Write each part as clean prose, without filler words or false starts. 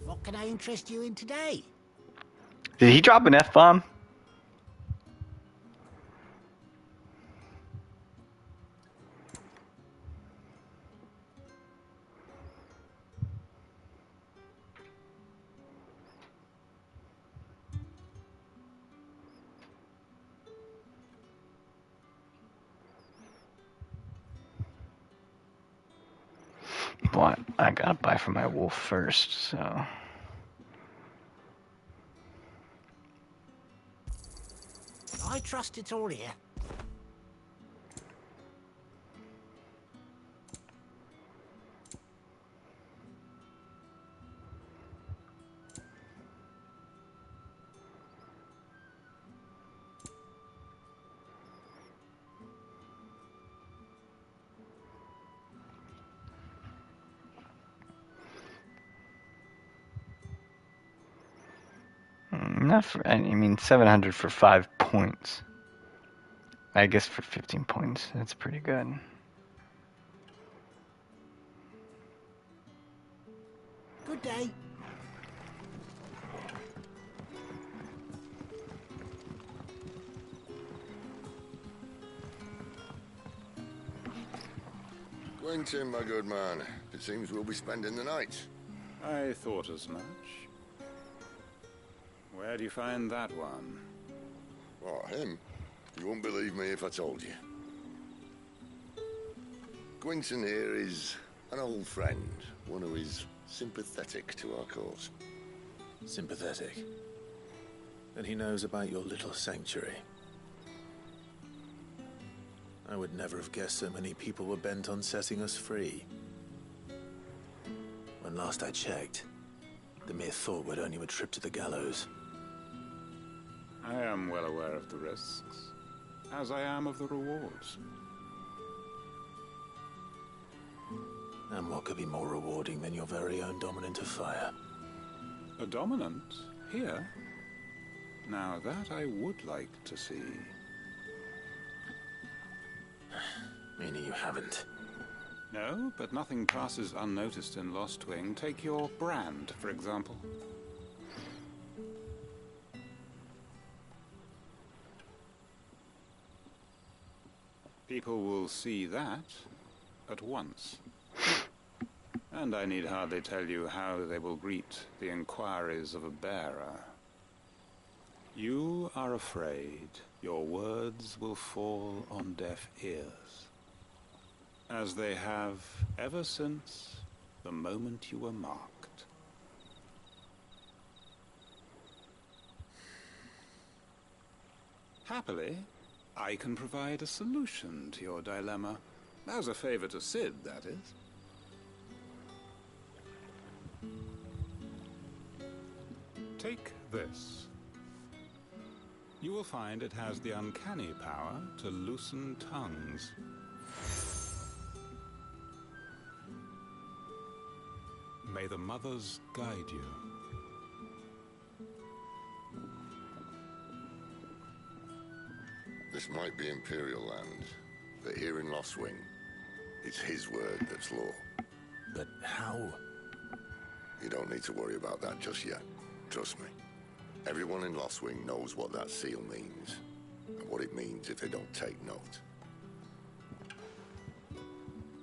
What can I interest you in today? Did he drop an F-bomb? What? I gotta buy for my wolf first, so... I trust it's all here. Not for, I mean, 700 for 5 points. I guess for 15 points, that's pretty good. Good day. Quentin, my good man. It seems we'll be spending the night. I thought as much. Where do you find that one? Oh, him? You wouldn't believe me if I told you. Quentin here is an old friend, one who is sympathetic to our cause. Sympathetic? And he knows about your little sanctuary. I would never have guessed so many people were bent on setting us free. When last I checked, the mere thought would earn you a trip to the gallows. I am well aware of the risks, as I am of the rewards. And what could be more rewarding than your very own dominant of fire? A dominant? Here? Now that I would like to see. Meaning you haven't? No, but nothing passes unnoticed in Lostwing. Take your brand, for example. People will see that at once. And I need hardly tell you how they will greet the inquiries of a bearer. You are afraid your words will fall on deaf ears, as they have ever since the moment you were marked. Happily, I can provide a solution to your dilemma. As a favor to Cid, that is. Take this. You will find it has the uncanny power to loosen tongues. May the mothers guide you. This might be Imperial land, but here in Lostwing, it's his word that's law. But how? You don't need to worry about that just yet. Trust me. Everyone in Lostwing knows what that seal means, and what it means if they don't take note.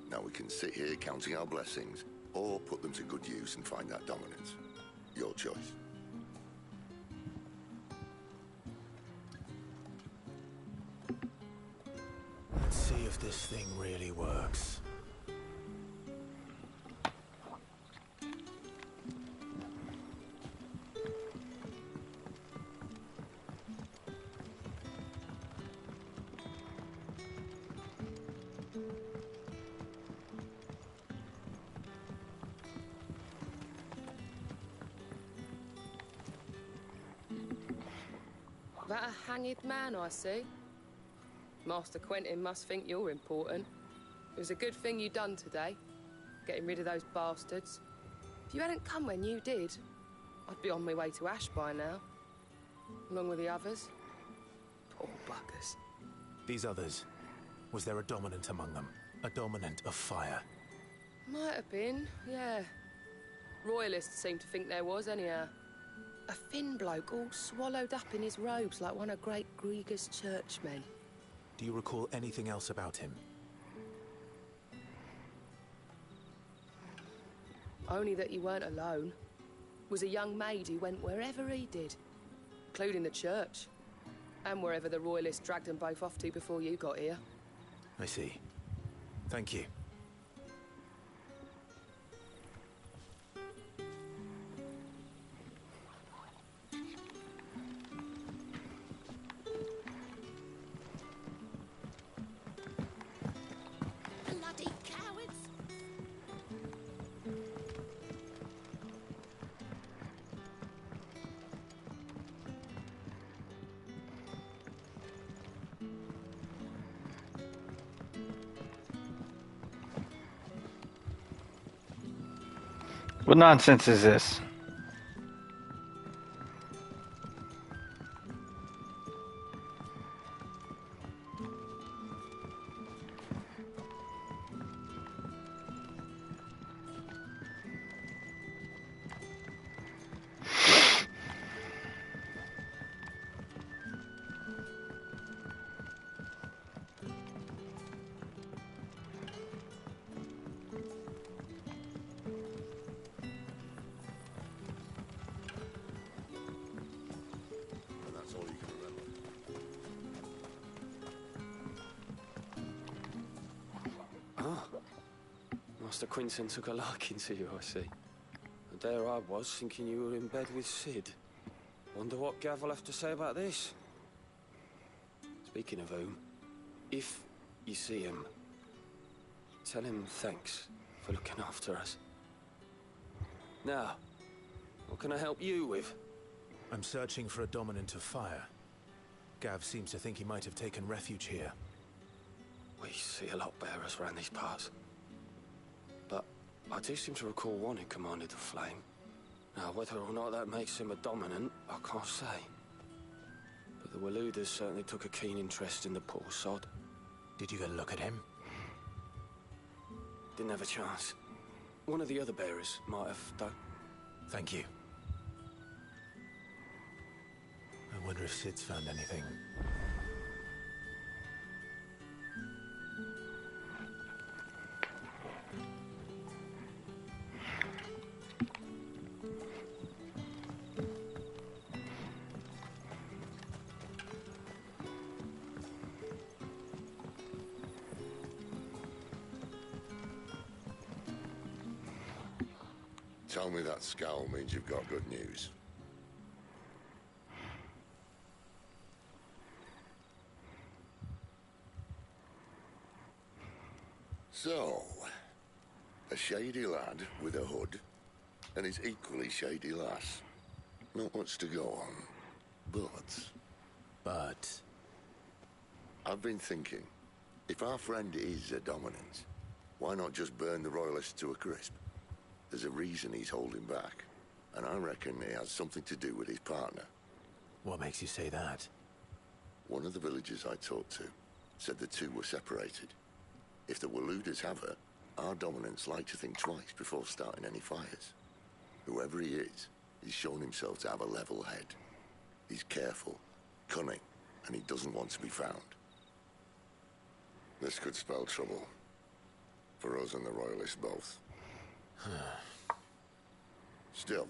Now we can sit here counting our blessings, or put them to good use and find that dominance. Your choice. Let's see if this thing really works. That a hanged man I see? Master Quentin must think you're important. It was a good thing you done today, getting rid of those bastards. If you hadn't come when you did, I'd be on my way to Ash by now. Along with the others. Poor buggers. These others, was there a dominant among them? A dominant of fire? Might have been, yeah. Royalists seem to think there was, anyhow. A thin bloke all swallowed up in his robes like one of Great Grieger's churchmen. Do you recall anything else about him? Only that he weren't alone. Was a young maid who went wherever he did, including the church. And wherever the Royalists dragged them both off to before you got here. I see. Thank you. Bloody cowards! What nonsense is this? And that's all you can remember. Master Quinton took a liking to you, I see. And there I was, thinking you were in bed with Sid. Wonder what Gav will have to say about this. Speaking of whom, if you see him, tell him thanks for looking after us. Now, what can I help you with? I'm searching for a dominant of fire. Gav seems to think he might have taken refuge here. We see a lot bearers around these parts. But I do seem to recall one who commanded the flame. Now, whether or not that makes him a dominant, I can't say. But the Waluders certainly took a keen interest in the poor sod. Did you get a look at him? Didn't have a chance. One of the other bearers might have done. Thank you. I wonder if Sid's found anything. Tell me that scowl means you've got good news. So, a shady lad with a hood, and his equally shady lass. Not much to go on, But... I've been thinking, if our friend is a dominant, why not just burn the Royalists to a crisp? There's a reason he's holding back, and I reckon it has something to do with his partner. what makes you say that? One of the villagers I talked to said the two were separated. If the Waluders have her, our dominants like to think twice before starting any fires. Whoever he is, he's shown himself to have a level head. He's careful, cunning, and he doesn't want to be found. This could spell trouble. For us and the Royalists both. Still,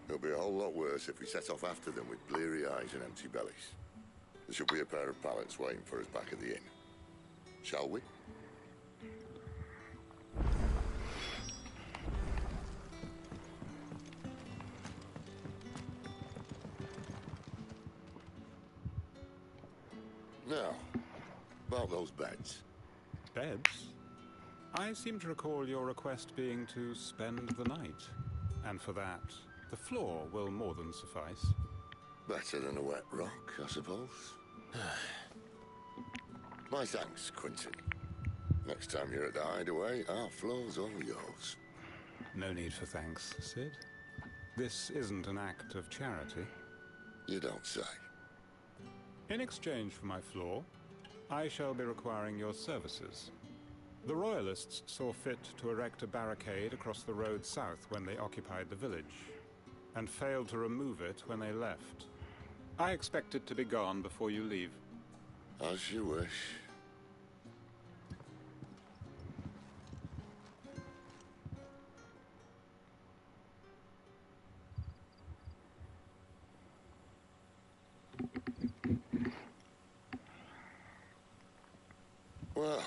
it'll be a whole lot worse if we set off after them with bleary eyes and empty bellies. There should be a pair of pallets waiting for us back at the inn. Shall we? Now, about those beds. Beds? I seem to recall your request being to spend the night. And for that, the floor will more than suffice. Better than a wet rock, I suppose. My thanks, Quinton. Next time you're at the hideaway, our floor's all yours. No need for thanks, Sid. This isn't an act of charity. You don't say. In exchange for my floor, I shall be requiring your services. The Royalists saw fit to erect a barricade across the road south when they occupied the village, and failed to remove it when they left. I expect it to be gone before you leave. As you wish. Well,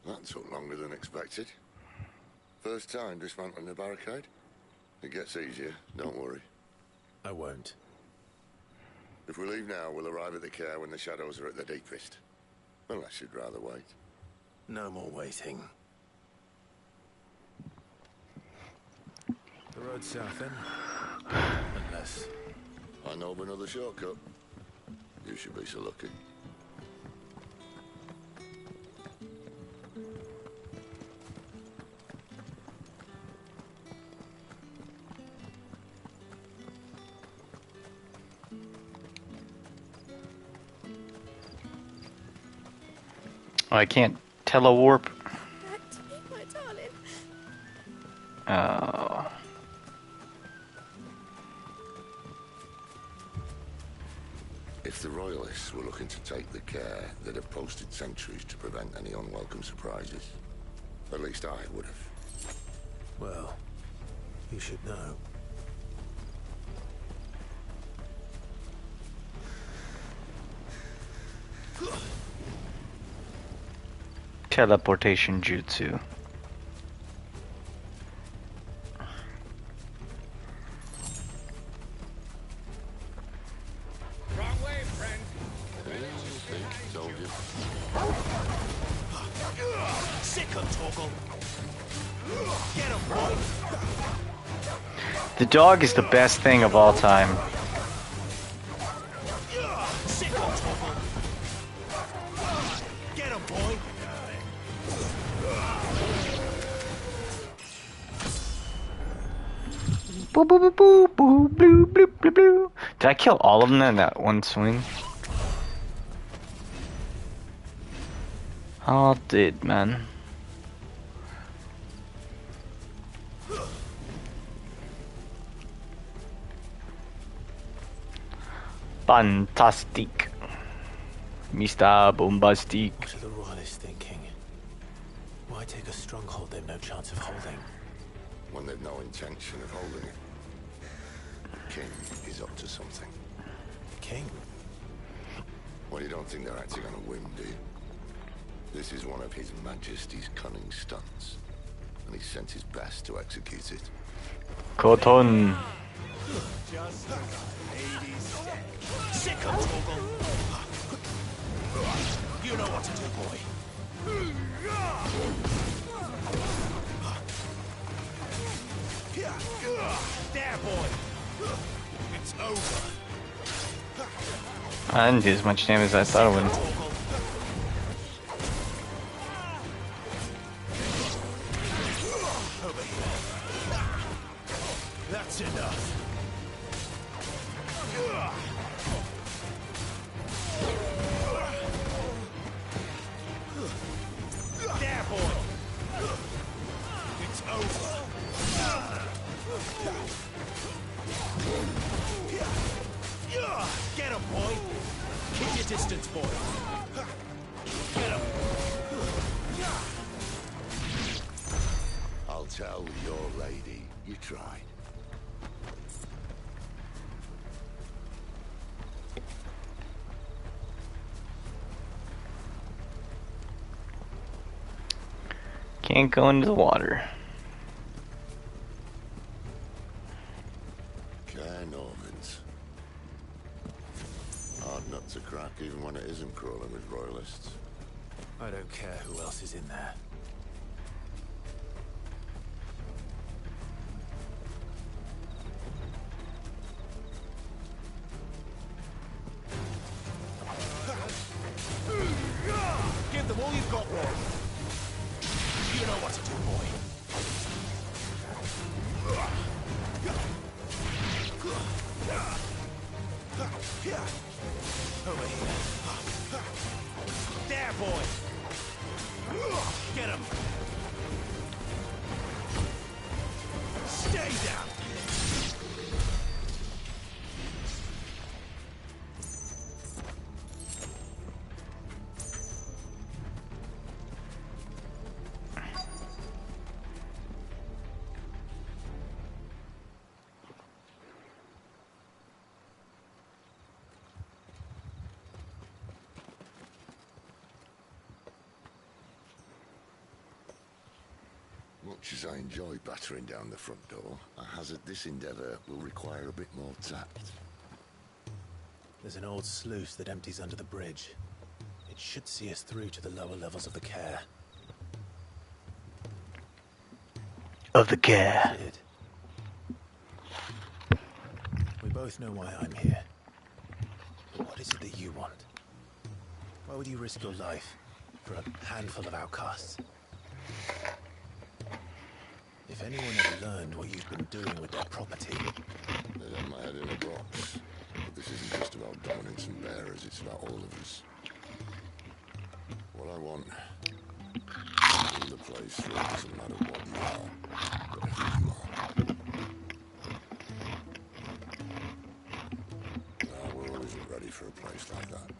that took longer than expected. First time dismantling a barricade? It gets easier, don't worry. I won't. If we leave now, we'll arrive at the Care when the shadows are at their deepest. Unless you'd rather wait. No more waiting. The road south then? Unless... I know of another shortcut. You should be so lucky. Oh, I can't telewarp. Back to me, my darling. Oh. If the Royalists were looking to take the Care, they'd have posted sentries to prevent any unwelcome surprises. At least I would have. Well, you should know. Teleportation jutsu. Wrong way, friend. Told you. Sick of Torgal. Get him, boy. The dog is the best thing of all time. Sick of Torgal. Get him, boy. Boo boo boo boo boo blue blue blue blue. Did I kill all of them in that one swing? All did, man. Fantastic. Mr. Bombastic. What are the Royalists thinking? Why take a stronghold they've no chance of holding? When they've no intention of holding it. King is up to something. King? Well, you don't think they're acting on a whim, do you? This is one of His Majesty's cunning stunts, and he sent his best to execute it. Cotton. Just like a lady's set. Sick of Torgal. You know what to do, boy. There, boy. It's over. I didn't do as much damage as I thought I would. Over here. That's enough. There, boy. It's over. Get him, boy. Keep your distance, boy. Get him. I'll tell your lady you tried. Can't go into the water. Care Normans. Hard nut to crack even when it isn't crawling with Royalists. I don't care who else is in there. Give them all you've got, boy. You know what to do, boy. Stay down. Much as I enjoy battering down the front door, I hazard this endeavour will require a bit more tact. There's an old sluice that empties under the bridge. It should see us through to the lower levels of the care. Of the care. Sid. We both know why I'm here. But what is it that you want? Why would you risk your life for a handful of outcasts? If anyone ever learned what you've been doing with their property... They'd have my head in a box. But this isn't just about dominance and bearers, it's about all of us. What I want is in the place where it doesn't matter what you are, but who you are. Our world isn't ready for a place like that.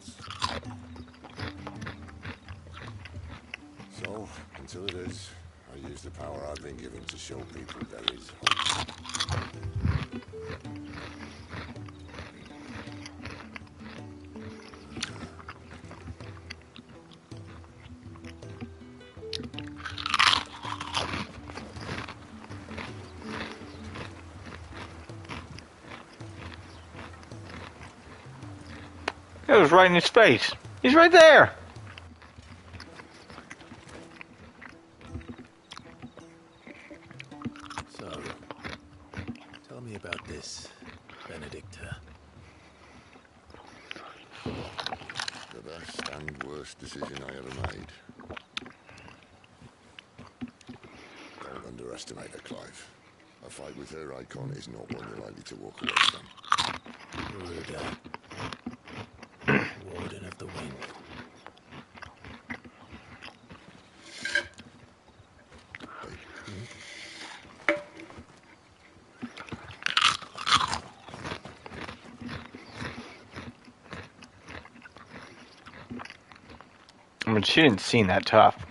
So, until it is, I use the power I've been given to show people there is hope. It was right in his face. He's right there. So, tell me about this, Benedicta. The best and worst decision I ever made. Don't underestimate her, Clive. A fight with her icon is not one you're likely to walk away from. Ruda. Warden of the Wind. I mean, she didn't seem that tough.